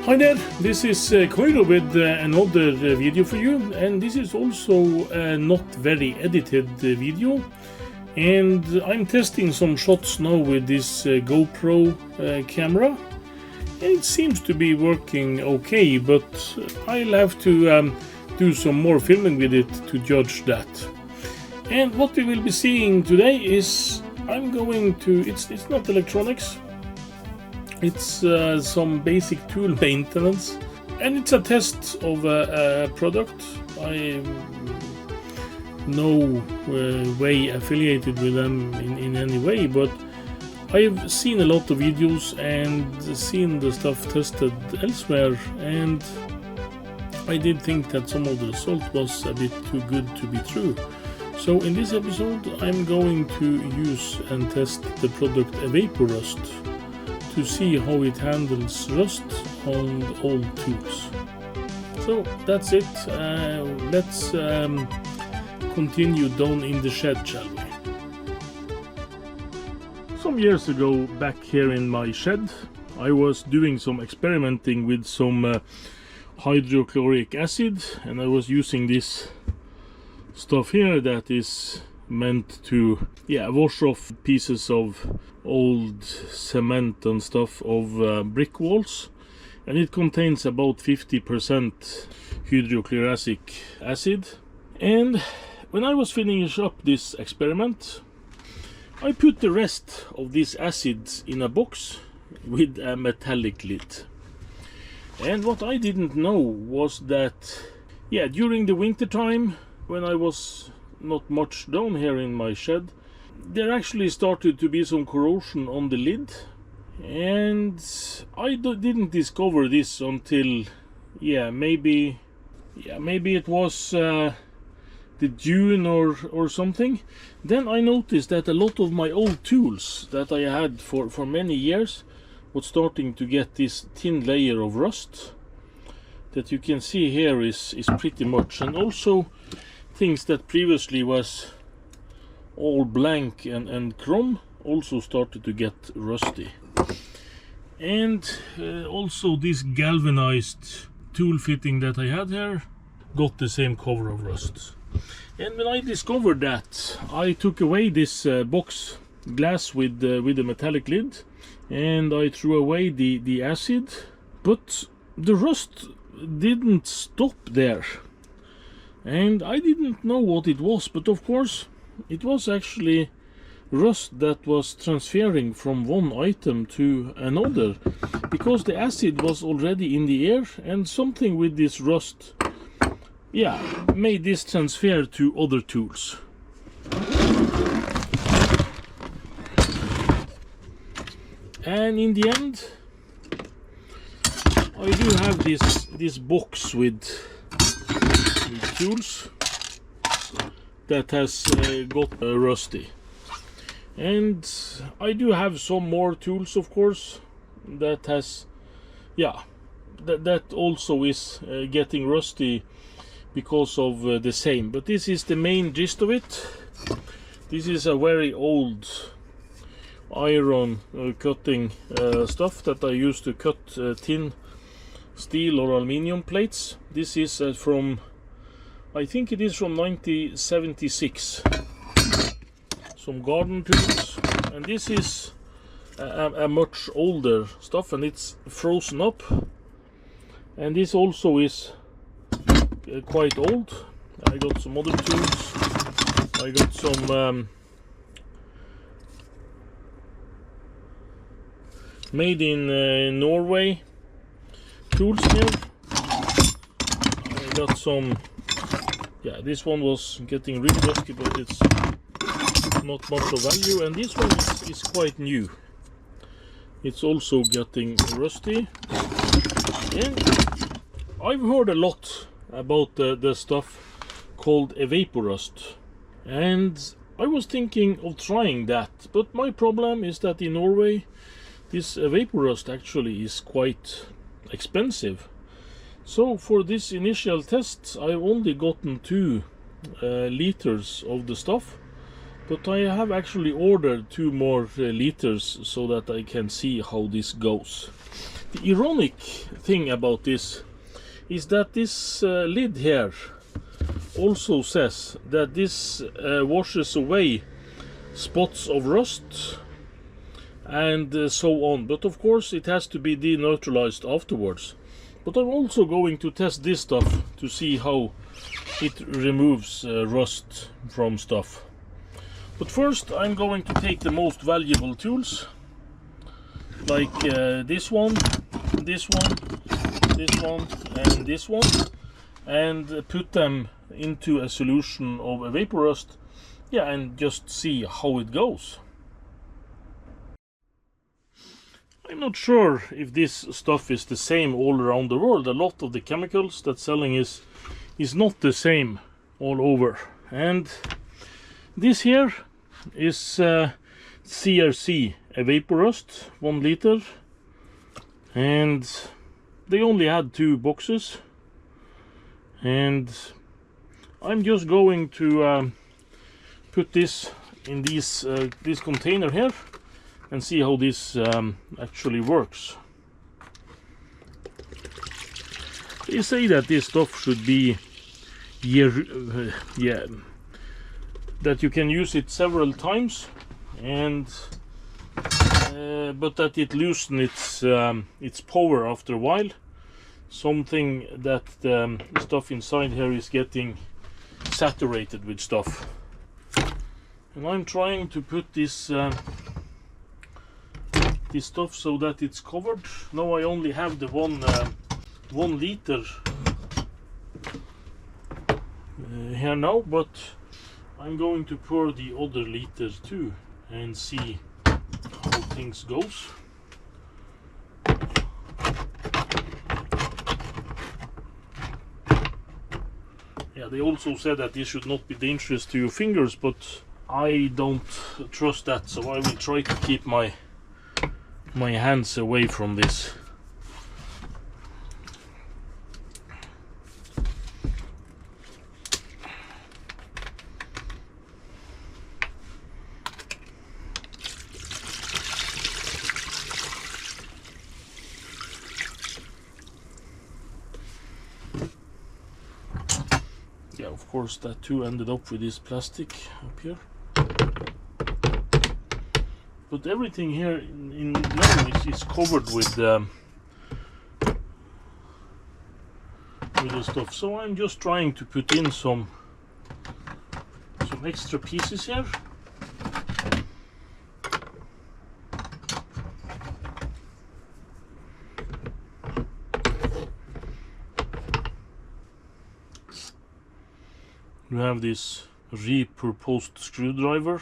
Hi there, this is KOJRO with another video for you, and this is also a not very edited video, and I'm testing some shots now with this GoPro camera, and it seems to be working okay, but I'll have to do some more filming with it to judge that. And what we will be seeing today is I'm going to, it's not electronics. It's some basic tool maintenance, and it's a test of a product. I'm no way affiliated with them in any way, but I've seen a lot of videos and seen the stuff tested elsewhere, and I did think that some of the result was a bit too good to be true. So in this episode I'm going to use and test the product Evaporust to see how it handles rust on old tools. So that's it. Let's continue down in the shed, shall we? Some years ago, back here in my shed, I was doing some experimenting with some hydrochloric acid, and I was using this stuff here that is meant to wash off pieces of old cement and stuff of brick walls, and it contains about 50% hydrochloric acid. And when I was finishing up this experiment, I put the rest of this acid in a box with a metallic lid. And what I didn't know was that during the winter time, when I was not much down here in my shed, there actually started to be some corrosion on the lid, and I didn't discover this until maybe it was the June or something. Then I noticed that a lot of my old tools that I had for many years was starting to get this thin layer of rust that you can see here is pretty much, and also things that previously was all blank and chrome also started to get rusty. And also this galvanized tool fitting that I had here got the same cover of rust. And when I discovered that, I took away this box glass with the metallic lid, and I threw away the acid, but the rust didn't stop there. And I didn't know what it was, but of course it was actually rust that was transferring from one item to another, because the acid was already in the air, and something with this rust made this transfer to other tools. And in the end, I do have this box with tools that has got rusty, and I do have some more tools, of course, that has that also is getting rusty because of the same. But this is the main gist of it. This is a very old iron cutting stuff that I used to cut thin steel or aluminium plates. This is from, I think it is from 1976. Some garden tools, and this is a much older stuff, and it's frozen up. And this also is quite old. I got some other tools. I got some made in Norway tools here. I got some. This one was getting really rusty, but it's not much of value, and this one is quite new. It's also getting rusty. And I've heard a lot about the stuff called Evaporust, and I was thinking of trying that, but my problem is that in Norway this Evaporust actually is quite expensive. So for this initial test I've only gotten 2 liters of the stuff, but I have actually ordered 2 more liters so that I can see how this goes. The ironic thing about this is that this lid here also says that this washes away spots of rust and so on, but of course it has to be deneutralized afterwards. But I'm also going to test this stuff to see how it removes rust from stuff. But first I'm going to take the most valuable tools, like this one, this one, this one and this one, and put them into a solution of Evaporust, yeah, and just see how it goes. I'm not sure if this stuff is the same all around the world. A lot of the chemicals that's selling is not the same all over. And this here is CRC Evaporust, 1 liter, and they only had 2 boxes, and I'm just going to put this in this container here and see how this actually works. They say that this stuff should be that you can use it several times, and but that it loosens its power after a while. Something that the stuff inside here is getting saturated with stuff. And I'm trying to put this stuff so that it's covered. Now I only have the 1 liter here now, but I'm going to pour the other liter too and see how things goes. Yeah, they also said that this should not be dangerous to your fingers, but I don't trust that, so I will try to keep my hands away from this. Yeah, of course that too ended up with this plastic up here. But everything here in now is covered with the stuff. So I'm just trying to put in some extra pieces here. We have this repurposed screwdriver.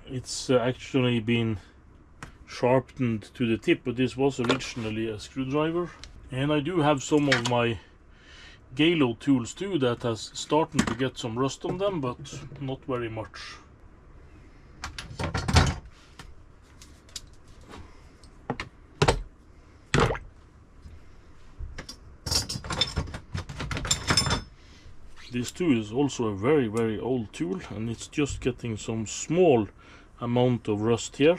It's actually been sharpened to the tip, but this was originally a screwdriver. And I do have some of my KOJRO tools too that has started to get some rust on them, but not very much. This too is also a very, very old tool, and it's just getting some small amount of rust here.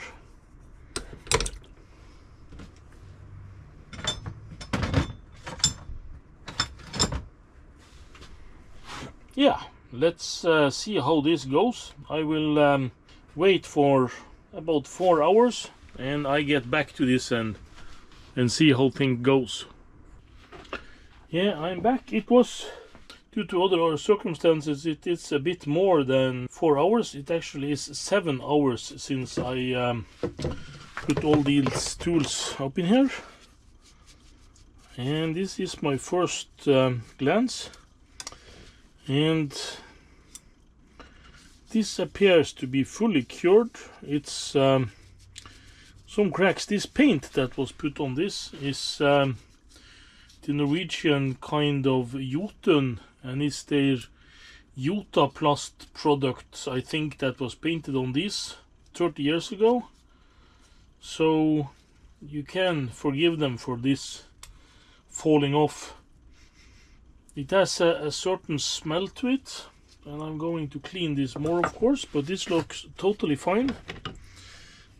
Yeah, let's see how this goes. I will wait for about 4 hours and I get back to this and see how things goes. Yeah, I'm back. It was, due to other circumstances, it is a bit more than 4 hours. It actually is 7 hours since I put all these tools up in here. And this is my first glance. And this appears to be fully cured. It's some cracks. This paint that was put on this is the Norwegian kind of Lofoten, and it's their Evaporust product, I think, that was painted on these 30 years ago. So you can forgive them for this falling off. It has a certain smell to it, and I'm going to clean this more, of course, but this looks totally fine.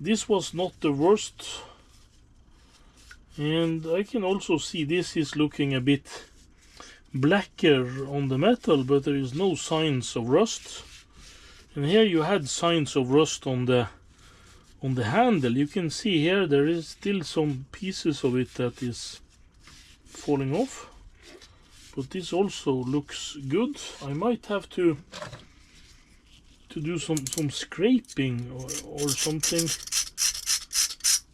This was not the worst And I can also see this is looking a bit blacker on the metal, but there is no signs of rust. And here you had signs of rust on the handle. You can see here there is still some pieces of it that is falling off, but this also looks good. I might have to do some scraping or something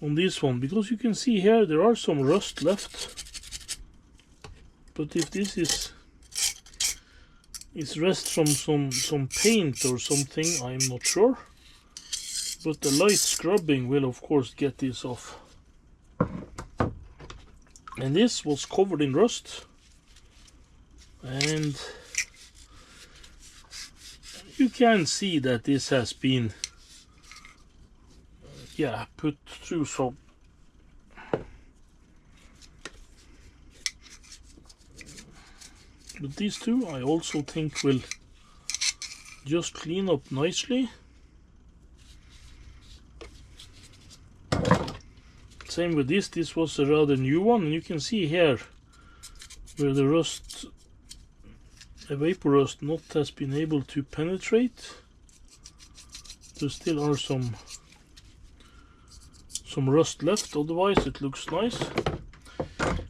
on this one, because you can see here there are some rust left. But if this is rust from some paint or something, I'm not sure. But the light scrubbing will of course get this off. And this was covered in rust, and you can see that this has been put through some but these two I also think will just clean up nicely. Same with this was a rather new one, and you can see here where the rust, Evaporust not has been able to penetrate. There still are some rust left, otherwise it looks nice.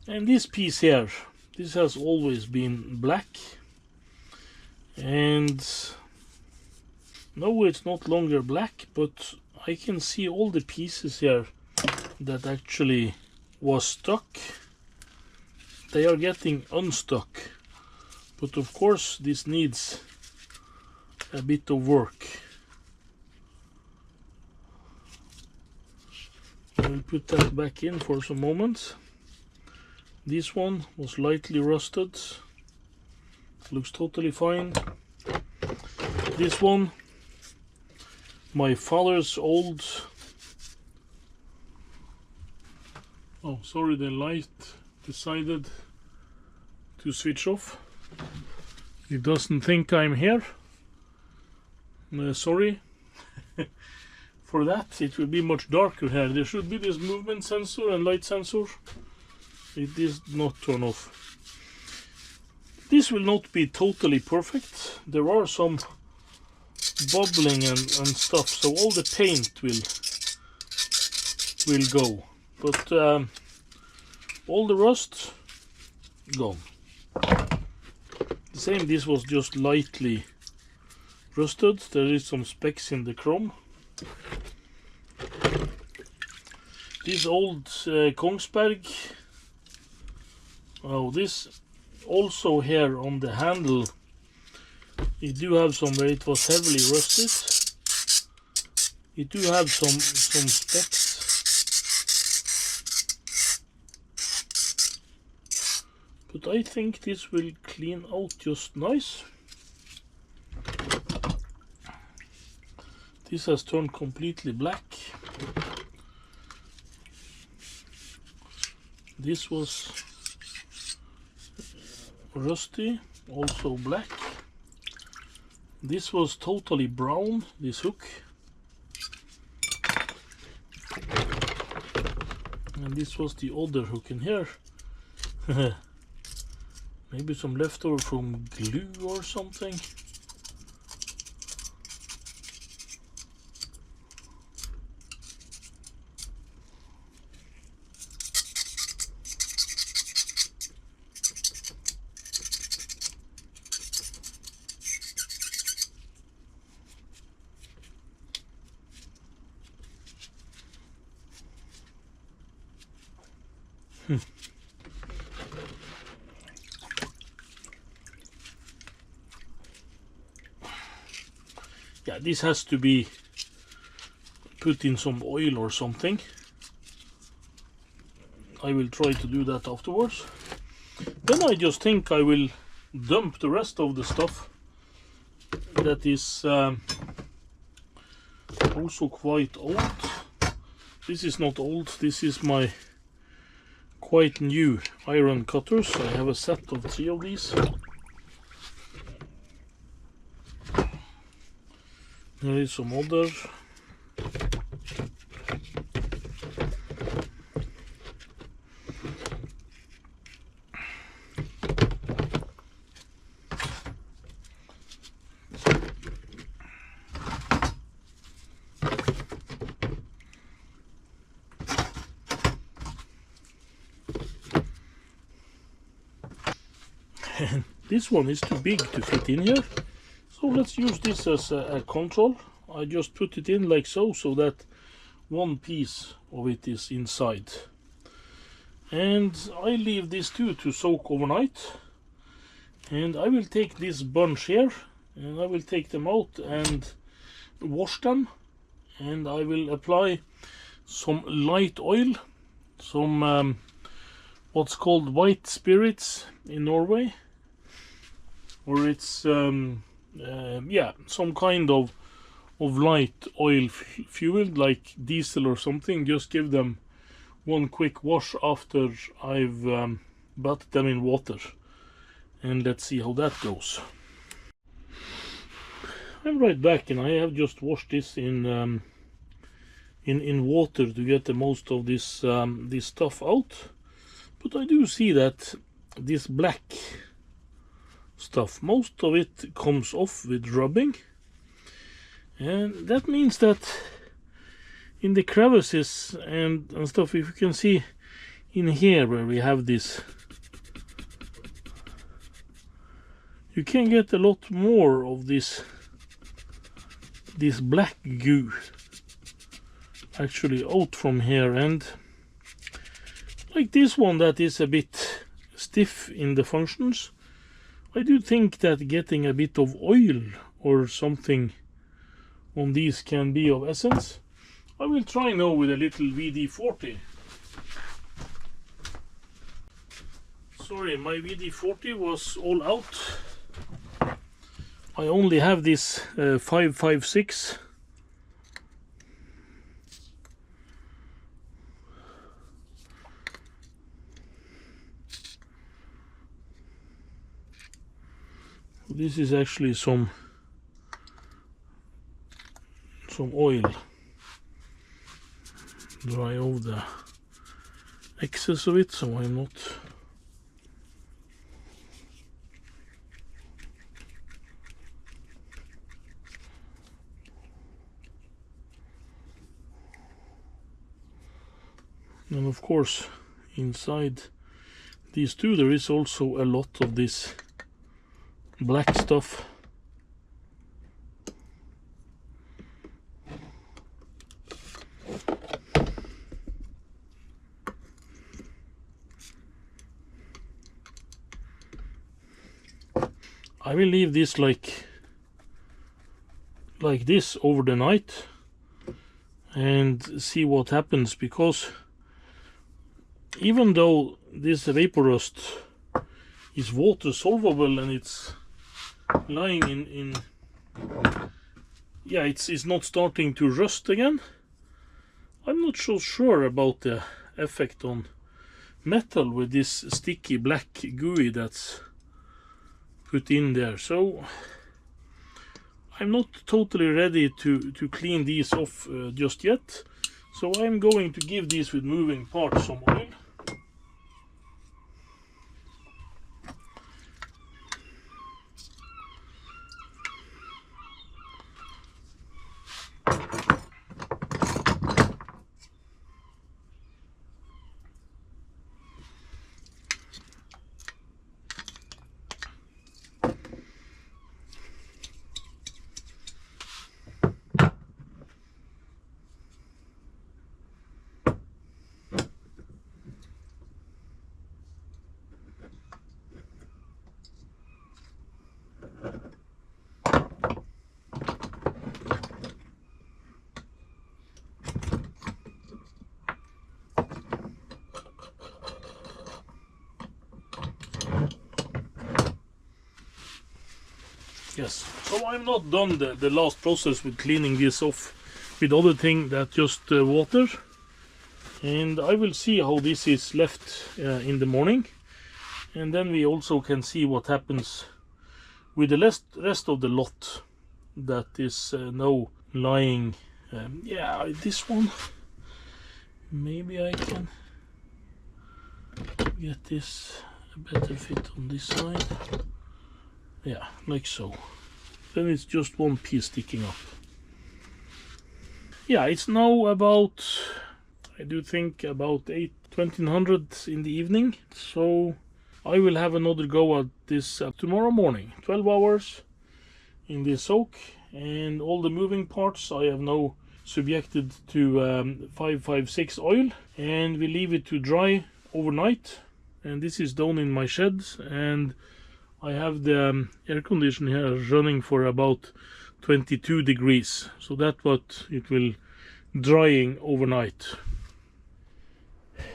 And this piece here, this has always been black, and no, it's not longer black, but I can see all the pieces here that actually was stuck. They are getting unstuck, but of course this needs a bit of work. I will put that back in for some moments. This one was lightly rusted, looks totally fine. This one, my father's old, oh sorry, the light decided to switch off. It doesn't think I'm here. Sorry for that. It will be much darker here. There should be this movement sensor and light sensor. It did not turn off. This will not be totally perfect. There are some bubbling and stuff, so all the paint will go, but all the rust gone. The same, this was just lightly rusted. There is some specks in the chrome. This old Kongsberg, oh, this also here on the handle, you do have some where it was heavily rusted. You do have some specks. But I think this will clean out just nice. This has turned completely black. This was rusty, also black. This was totally brown, this hook. And this was the other hook in here. Maybe some leftover from glue or something. Yeah, this has to be put in some oil or something. I will try to do that afterwards. Then I just think I will dump the rest of the stuff that is also quite old. This is not old, this is my quite new iron cutters. I have a set of 3 of these. There is some other. and this one is too big to fit in here, so let's use this as a control. I just put it in like so, so that one piece of it is inside, and I leave these two to soak overnight. And I will take this bunch here and I will take them out and wash them, and I will apply some light oil, some what's called white spirits in Norway, or it's yeah, some kind of light oil fuel like diesel or something. Just give them one quick wash after I've bathed them in water, and let's see how that goes. I'm right back, and I have just washed this in water to get the most of this this stuff out. But I do see that this black stuff, most of it comes off with rubbing, and that means that in the crevices and stuff, if you can see in here where we have this, you can get a lot more of this black goo actually out from here. And like this one that is a bit stiff in the functions, I do think that getting a bit of oil or something on these can be of essence. I will try now with a little WD-40. Sorry, my WD-40 was all out. I only have this 556. This is actually some oil. Dry off the excess of it, so I'm not. And of course, inside these two there is also a lot of this black stuff. I will leave this like this over the night and see what happens, because even though this Evaporust is water solvable and it's lying in yeah, it's not starting to rust again, I'm not so sure about the effect on metal with this sticky black gooey that's put in there. So I'm not totally ready to clean these off just yet, so I'm going to give these with moving parts some oil. Yes, so I'm not done the last process with cleaning this off with other thing than just water, and I will see how this is left in the morning, and then we also can see what happens with the rest of the lot that is now lying. Yeah, this one, maybe I can get this a better fit on this side. Yeah, like so. Then it's just one piece sticking up. Yeah, it's now about, I do think about 1900 in the evening. So I will have another go at this tomorrow morning. 12 hours in this soak, and all the moving parts I have now subjected to 556 oil, and we leave it to dry overnight. And this is down in my shed, and I have the air conditioner here running for about 22 degrees, so that's what it will drying overnight.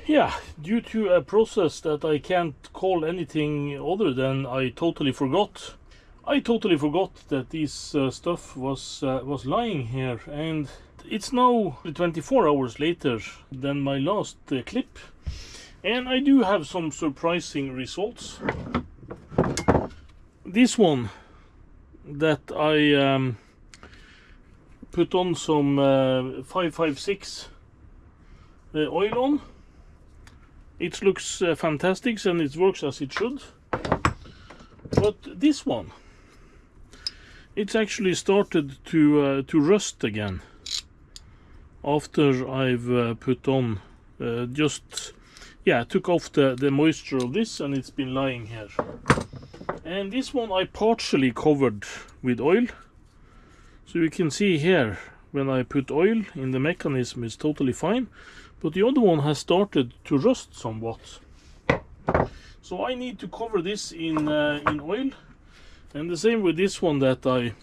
Yeah, due to a process that I can't call anything other than I totally forgot that this stuff was lying here, and it's now 24 hours later than my last clip, and I do have some surprising results. This one that I put on some 556 oil on, it looks fantastic and it works as it should. But this one, it's actually started to rust again after I've put on took off the moisture of this, and it's been lying here. And this one I partially covered with oil, so you can see here when I put oil in the mechanism it's totally fine, but the other one has started to rust somewhat. So I need to cover this in oil, and the same with this one that I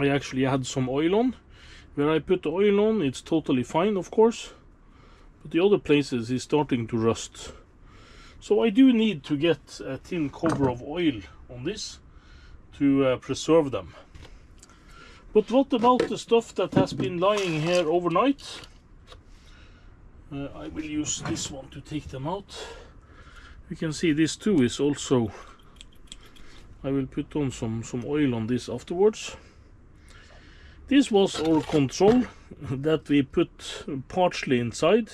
actually had some oil on. Where I put the oil on, it's totally fine, of course, but the other places is starting to rust. So I do need to get a thin cover of oil on this to preserve them. But what about the stuff that has been lying here overnight? I will use this one to take them out. You can see this too is also, I will put on some oil on this afterwards. This was our control that we put partially inside,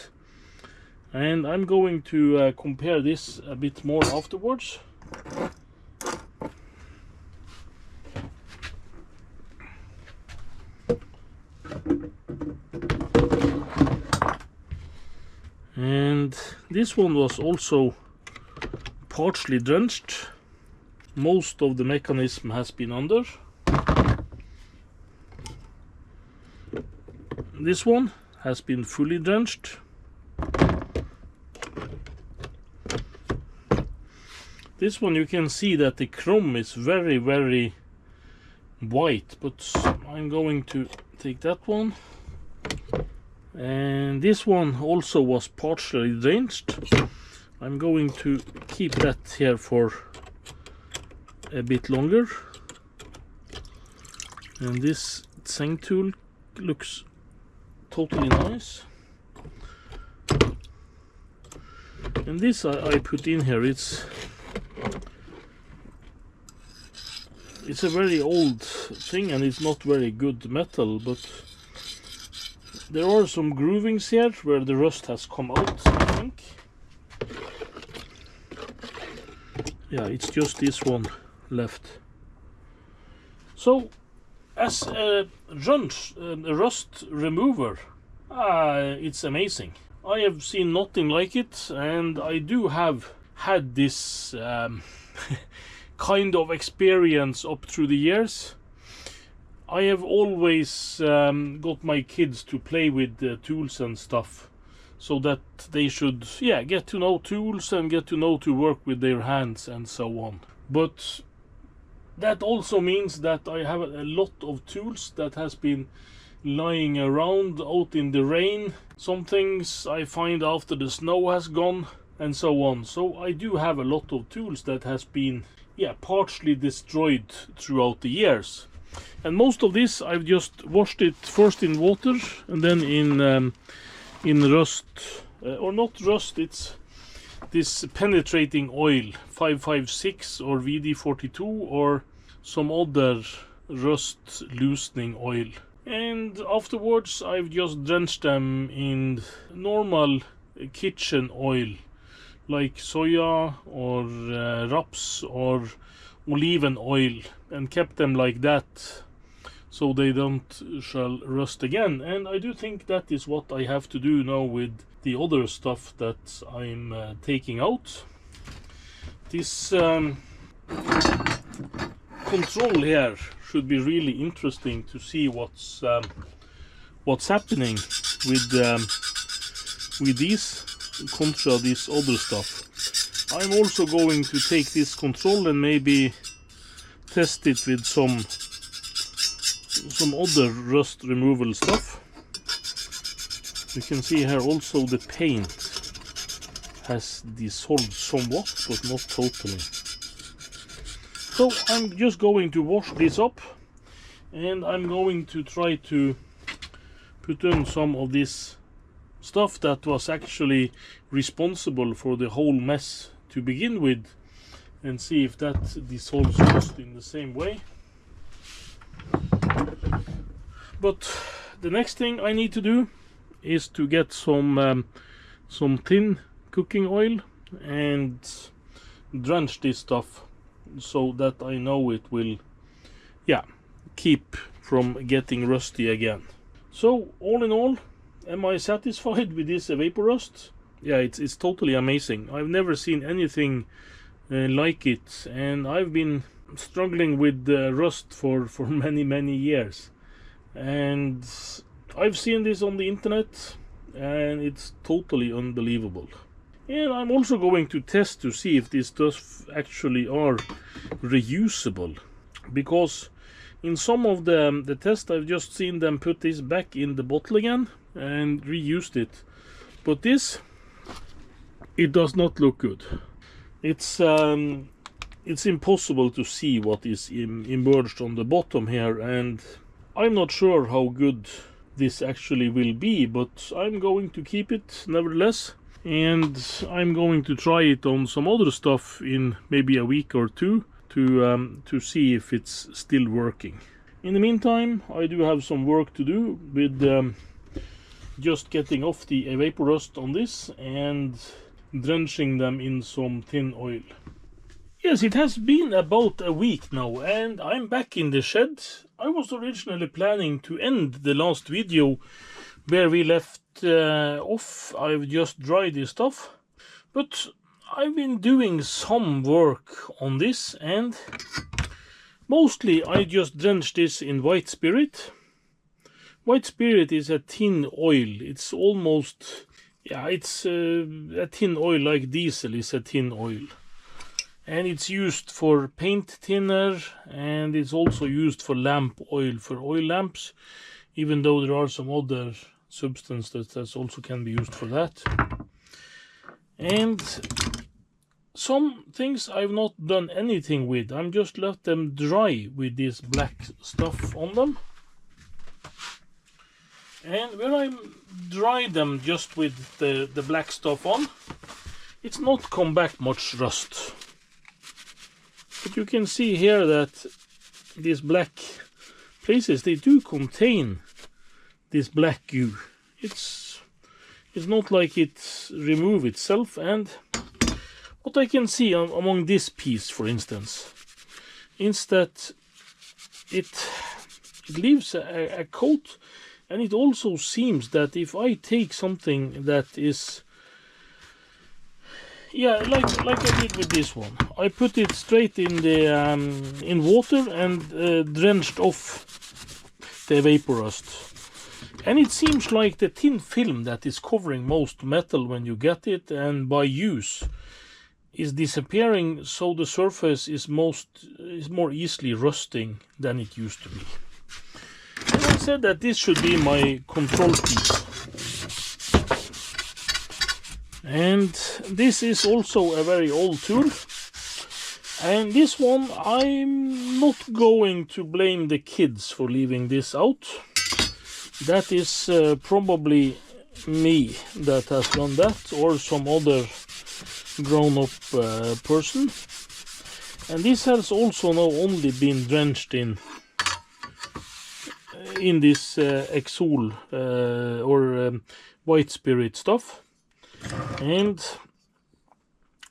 and I'm going to compare this a bit more afterwards. And this one was also partially drenched. Most of the mechanism has been under. This one has been fully drenched. This one you can see that the chrome is very, very white, but I'm going to take that one. And this one also was partially drenched. I'm going to keep that here for a bit longer. And this Tseng tool looks totally nice. And this I put in here, it's a very old thing and it's not very good metal, but there are some groovings here where the rust has come out, I think. Yeah, it's just this one left. So as a rust remover, it's amazing. I have seen nothing like it, and I do have had this kind of experience up through the years. I have always got my kids to play with the tools and stuff, so that they should get to know tools and get to know to work with their hands and so on. But that also means that I have a lot of tools that has been lying around out in the rain. Some things I find after the snow has gone and so on. So I do have a lot of tools that has been partially destroyed throughout the years. And most of this I've just washed it first in water and then in rust, or not rust, it's this penetrating oil, 556 or VD42 or some other rust loosening oil. And afterwards I've just drenched them in normal kitchen oil like soya or raps or olive oil, and kept them like that so they don't shall rust again. And I do think that is what I have to do now with the other stuff that I'm taking out. This control here should be really interesting to see what's happening with these contra this other stuff. I'm also going to take this control and maybe test it with some other rust removal stuff. You can see here also the paint has dissolved somewhat, but not totally. So I'm just going to wash this up, and I'm going to try to put on some of this stuff that was actually responsible for the whole mess to begin with, and see if that dissolves rust in the same way. But the next thing I need to do is to get some tin cooking oil and drench this stuff so that I know it will, yeah, keep from getting rusty again. So all in all, am I satisfied with this Evaporust? Yeah, it's totally amazing. I've never seen anything like it, and I've been struggling with rust for many years, and I've seen this on the internet and it's totally unbelievable. And I'm also going to test to see if this stuff actually are reusable, because in some of the tests I've just seen them put this back in the bottle again and reused it, but this, it does not look good. It's impossible to see what is emerged on the bottom here, and I'm not sure how good this actually will be, but I'm going to keep it nevertheless, and I'm going to try it on some other stuff in maybe a week or two to see if it's still working. In the meantime, I do have some work to do with just getting off the Evaporust on this and drenching them in some tin oil. Yes, it has been about a week now, and I'm back in the shed. I was originally planning to end the last video where we left off. I've just dried this stuff, but I've been doing some work on this, and mostly I just drenched this in white spirit. White spirit is a tin oil. It's almost, yeah, it's a tin oil like diesel is a tin oil. And it's used for paint thinner, and it's also used for lamp oil for oil lamps, even though there are some other substances that also can be used for that. And some things I've not done anything with. I'm just let them dry with this black stuff on them. And when I dry them just with the black stuff on, it's not come back much rust. But you can see here that these black places, they do contain this black goo. It's not like it remove itself. And what I can see among this piece, for instance, is that it leaves a coat, and it also seems that if I take something that is, yeah, like I did with this one, I put it straight in the in water and drenched off the Evaporust. And it seems like the thin film that is covering most metal when you get it and by use is disappearing, so the surface is more easily rusting than it used to be. And I said that this should be my control piece. And this is also a very old tool, and this one I'm not going to blame the kids for leaving this out. That is probably me that has done that, or some other grown-up person. And this has also now only been drenched in this Exol or white spirit stuff. And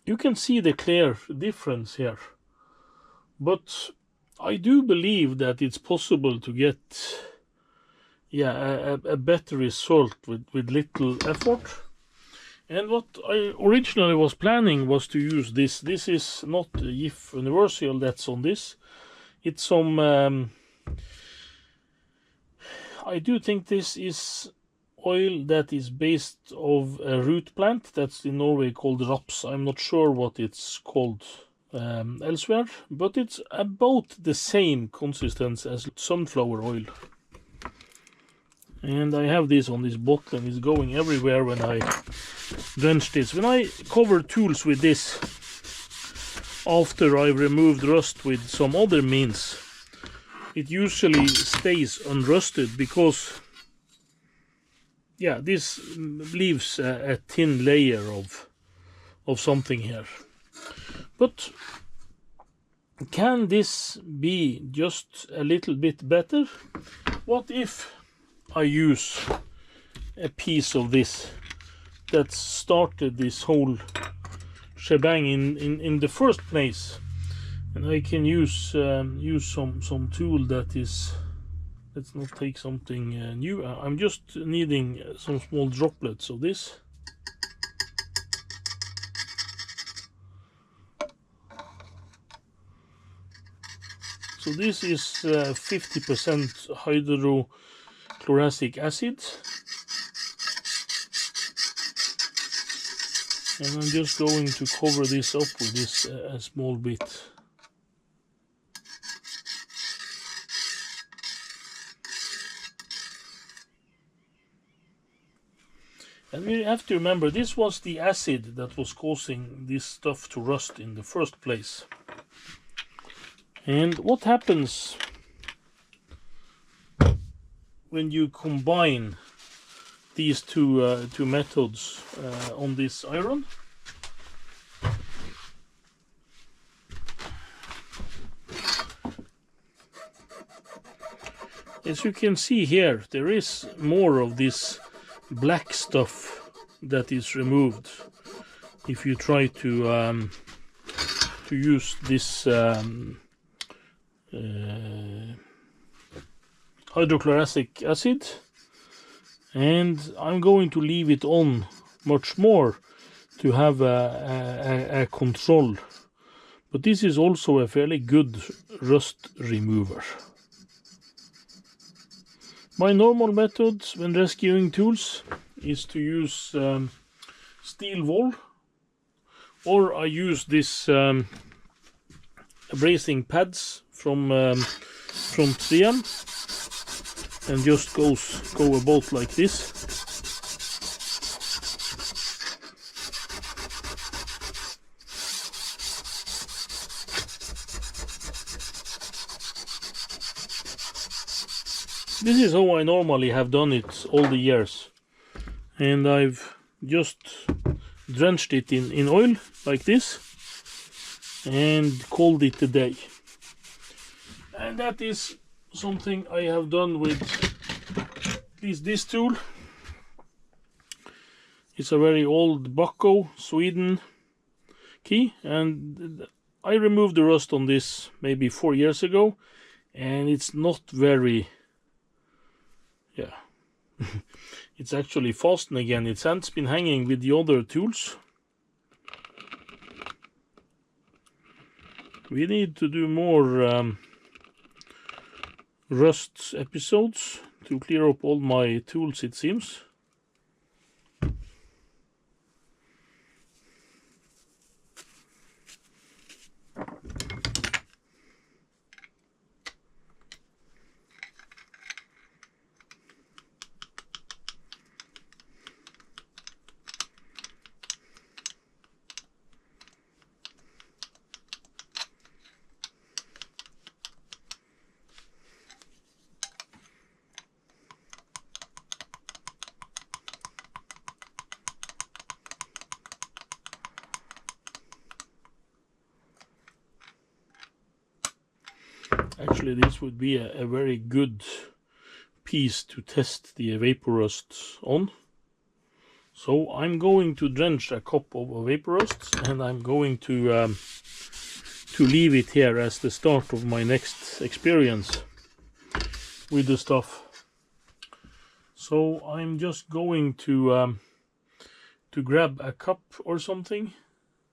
you can see the clear difference here, but I do believe that it's possible to get, yeah, a better result with little effort. And what I originally was planning was to use this. This is not a GIF Universal that's on this. It's some, I do think this is oil that is based of a root plant that's in Norway called raps. I'm not sure what it's called elsewhere, but it's about the same consistency as sunflower oil. And I have this on this bottle and it's going everywhere when I drench this. When I cover tools with this after I've removed rust with some other means, it usually stays unrusted because, yeah, this leaves a thin layer of something here. But can this be just a little bit better? What if I use a piece of this that started this whole shebang in the first place, and I can use some tool that is, let's not take something new. I'm just needing some small droplets of this. So this is 50% hydrochloric acid. And I'm just going to cover this up with this a small bit. And we have to remember, this was the acid that was causing this stuff to rust in the first place. And what happens when you combine these two methods on this iron? As you can see here, there is more of this black stuff that is removed if you try to use this hydrochloric acid, and I'm going to leave it on much more to have a control, but this is also a fairly good rust remover. My normal method when rescuing tools is to use steel wool, or I use this abrasing pads from 3M, and just go about like this. This is how I normally have done it all the years, and I've just drenched it in oil like this and called it a day. And that is something I have done with at least this tool. It's a very old Bacco, Sweden key, and I removed the rust on this maybe 4 years ago, and it's not very, yeah, it's actually fastened again. It hasn't been hanging with the other tools. We need to do more rust episodes to clear up all my tools, it seems. Actually, this would be a very good piece to test the Evaporust on. So I'm going to drench a cup of Evaporust, and I'm going to leave it here as the start of my next experience with the stuff. So I'm just going to to grab a cup or something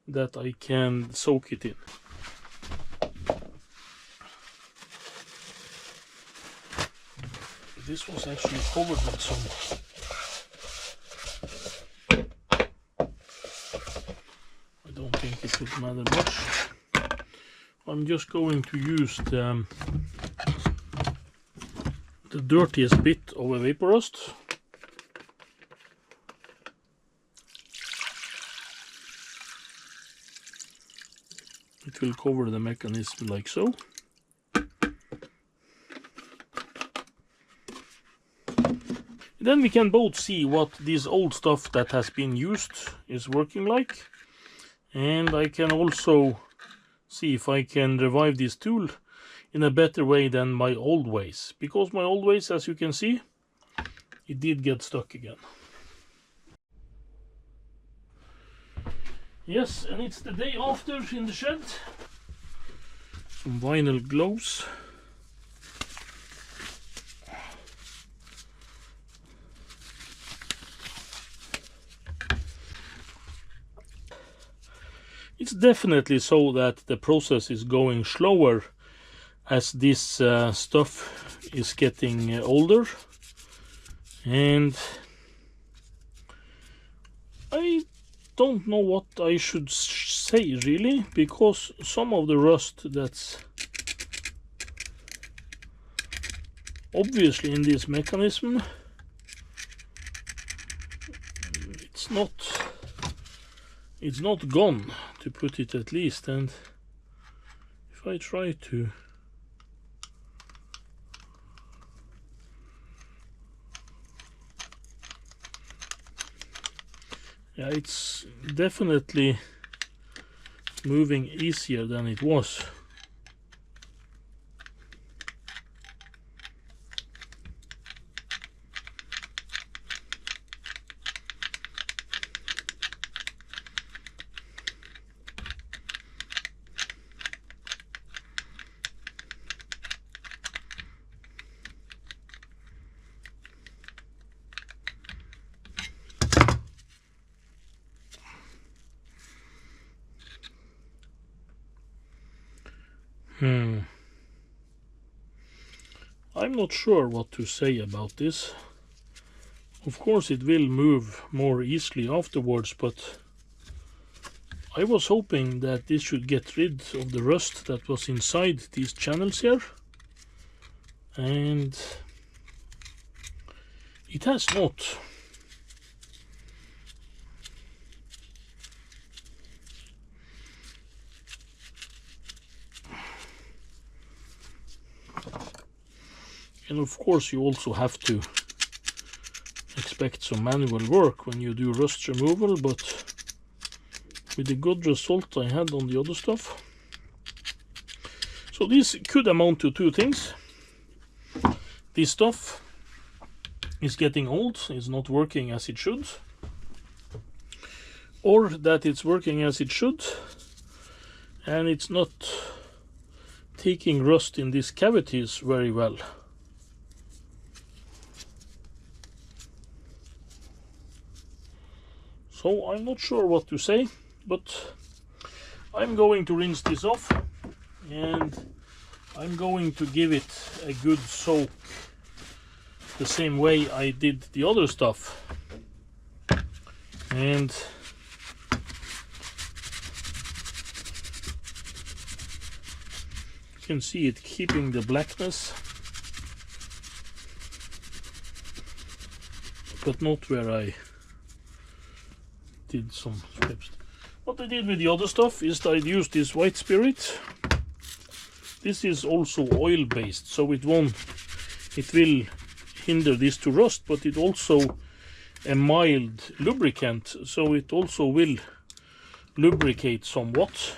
that I can soak it in. This was actually covered with some. I don't think it would matter much. I'm just going to use the dirtiest bit of Evaporust. It will cover the mechanism like so. Then we can both see what this old stuff that has been used is working like, and I can also see if I can revive this tool in a better way than my old ways, because my old ways, as you can see, it did get stuck again. Yes, and it's the day after in the shed. Some vinyl gloves. It's definitely so that the process is going slower as this stuff is getting older, and I don't know what I should say really, because some of the rust that's obviously in this mechanism, it's not gone, to put it at least. And if I try to yeah, it's definitely moving easier than it was. I'm not sure what to say about this. Of course it will move more easily afterwards, but I was hoping that this should get rid of the rust that was inside these channels here, and it has not. And of course you also have to expect some manual work when you do rust removal, but with the good result I had on the other stuff. So this could amount to two things. This stuff is getting old, is not working as it should, or that it's working as it should and it's not taking rust in these cavities very well. So I'm not sure what to say, but I'm going to rinse this off and I'm going to give it a good soak the same way I did the other stuff. And you can see it keeping the blackness, but not where I did some strips. What I did with the other stuff is that I used this white spirit. This is also oil based, so it will hinder this to rust, but it also a mild lubricant, so it also will lubricate somewhat.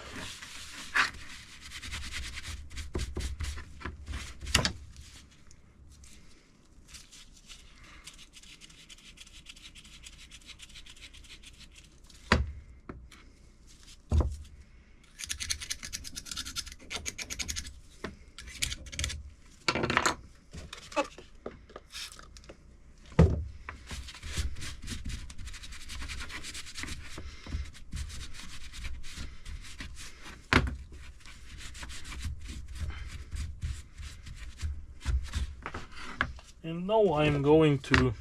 And now I'm going to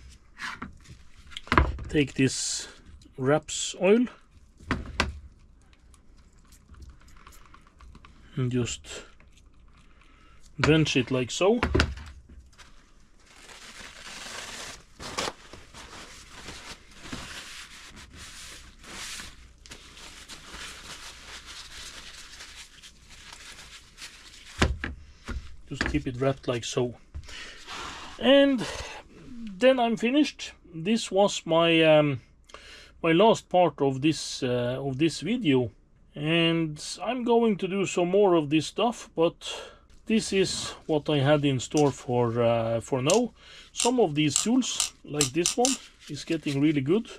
take this raps oil and just drench it like so. Just keep it wrapped like so. And then I'm finished. This was my my last part of this video, and I'm going to do some more of this stuff, but this is what I had in store for now. Some of these tools, like this one, is getting really good,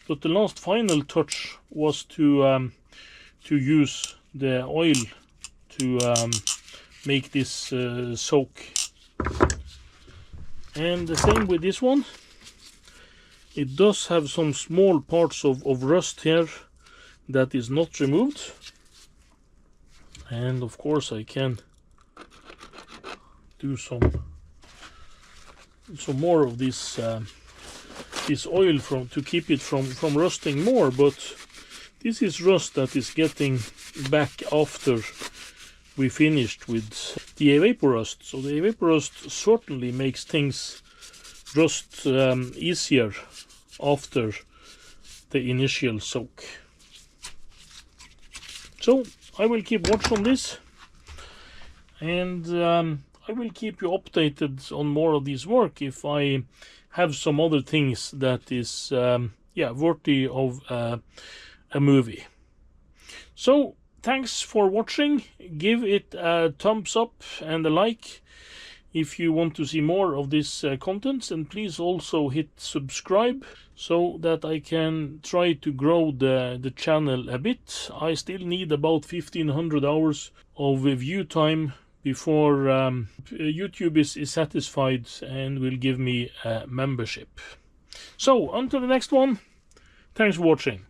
but the last final touch was to use the oil to make this soak. And the same with this one. It does have some small parts of rust here that is not removed, and of course I can do some more of this this oil to keep it from rusting more, but this is rust that is getting back after we finished with the Evaporust. So the Evaporust certainly makes things rust easier after the initial soak. So I will keep watch on this, and I will keep you updated on more of this work if I have some other things that is worthy of a movie. So thanks for watching. Give it a thumbs up and a like if you want to see more of this content, and please also hit subscribe so that I can try to grow the channel a bit. I still need about 1500 hours of view time before YouTube is satisfied and will give me a membership. So until the next one, thanks for watching.